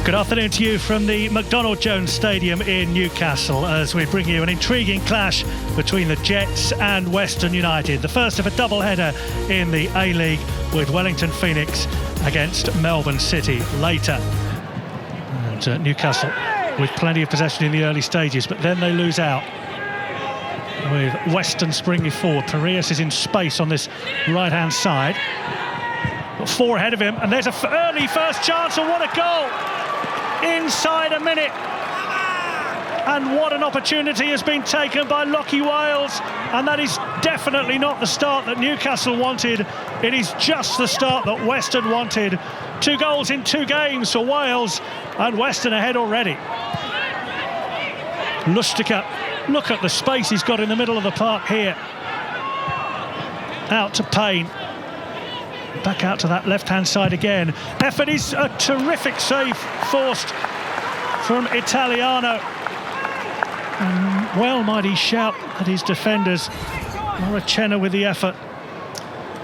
Good afternoon to you from the McDonald Jones Stadium in Newcastle as we bring you an intriguing clash between the Jets and Western United. The first of a double-header in the A-League with Wellington Phoenix against Melbourne City later. And Newcastle with plenty of possession in the early stages, but then they lose out with Western springing forward. Piraeus is in space on this right-hand side. Got four ahead of him, and there's an early first chance, and what a goal! Inside a minute, and what an opportunity has been taken by Lockie Wales, and that is definitely not the start that Newcastle wanted. It is just the start that Western wanted. 2 goals in 2 games for Wales, and Western ahead already. Lustica, look at the space he's got in the middle of the park here. Out to Payne. Back out to that left-hand side again. Effort is a terrific save forced from Italiano. And well might he shout at his defenders. Maracena with the effort.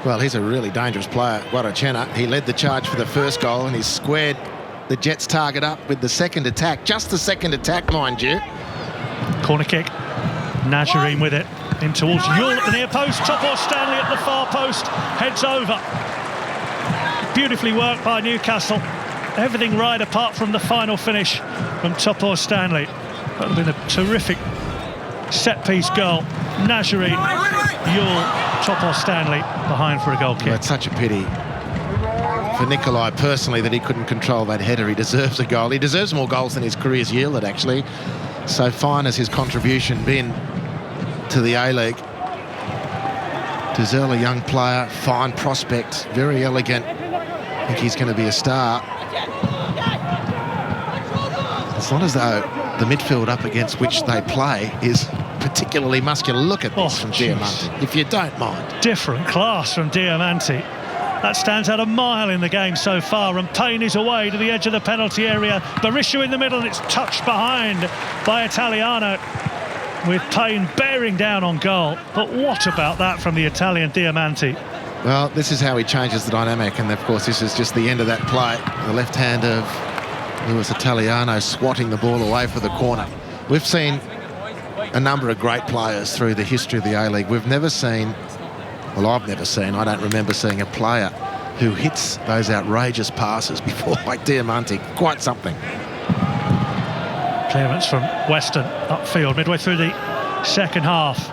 Well, he's a really dangerous player, Maracena. He led the charge for the first goal and he's squared the Jets' target up with the second attack. Just the second attack, mind you. Corner kick. Najjarine with it. In towards Yule at the near post. Topor Stanley at the far post. Heads over. Beautifully worked by Newcastle. Everything right apart from the final finish from Topor Stanley. That would have been a terrific set-piece goal. Najjarine, Yule, Topor Stanley behind for a goal kick. Well, it's such a pity for Nikolai personally that he couldn't control that header. He deserves a goal. He deserves more goals than his career's yielded, actually. So fine as his contribution been to the A-League. Dizelle, a young player, fine prospect, very elegant. I think he's going to be a star. It's not as though the midfield up against which they play is particularly muscular. Look at this from Diamanti, if you don't mind. Different class from Diamanti. That stands out a mile in the game so far, and Payne is away to the edge of the penalty area. Berisha in the middle, and it's touched behind by Italiano, with Payne bearing down on goal. But what about that from the Italian Diamanti? Well, this is how he changes the dynamic, and of course this is just the end of that play. The left hand of Luis Italiano swatting the ball away for the corner. We've seen a number of great players through the history of the A-League. We've never seen, well, I've never seen, I don't remember seeing a player who hits those outrageous passes before, like Diamanti. Quite something. Clearance from Western upfield midway through the second half.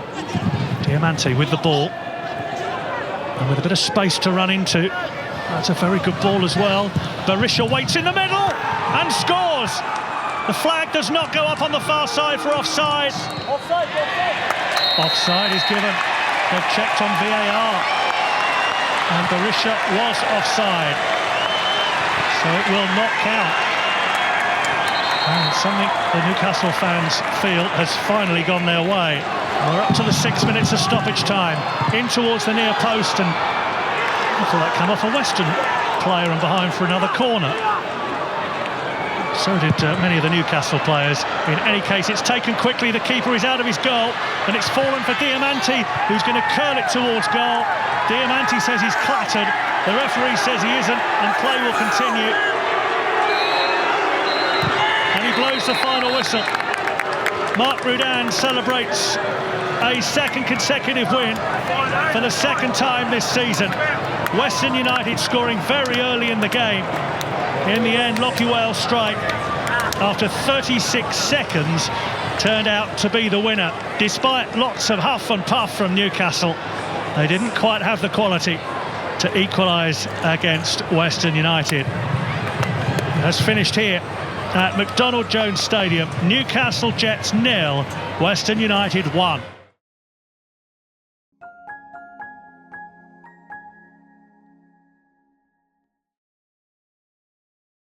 Diamanti with the ball and with a bit of space to run into. That's a very good ball as well. Berisha waits in the middle and scores. The flag does not go up on the far side for offside. Offside is given. They've checked on VAR and Berisha was offside, so it will not count. And something the Newcastle fans feel has finally gone their way. We're up to the 6 minutes of stoppage time. In towards the near post, and I thought that came off a Western player and behind for another corner. So did many of the Newcastle players. In any case, it's taken quickly. The keeper is out of his goal, and it's fallen for Diamanti, who's going to curl it towards goal. Diamanti says he's clattered. The referee says he isn't, and play will continue. Blows the final whistle. Marc Rudan celebrates a second consecutive win for the second time this season. Western United scoring very early in the game. In the end, Lockie Wales' strike after 36 seconds turned out to be the winner. Despite lots of huff and puff from Newcastle, they didn't quite have the quality to equalise against Western United. It has finished here at McDonald Jones Stadium. Newcastle Jets 0, Western United 1.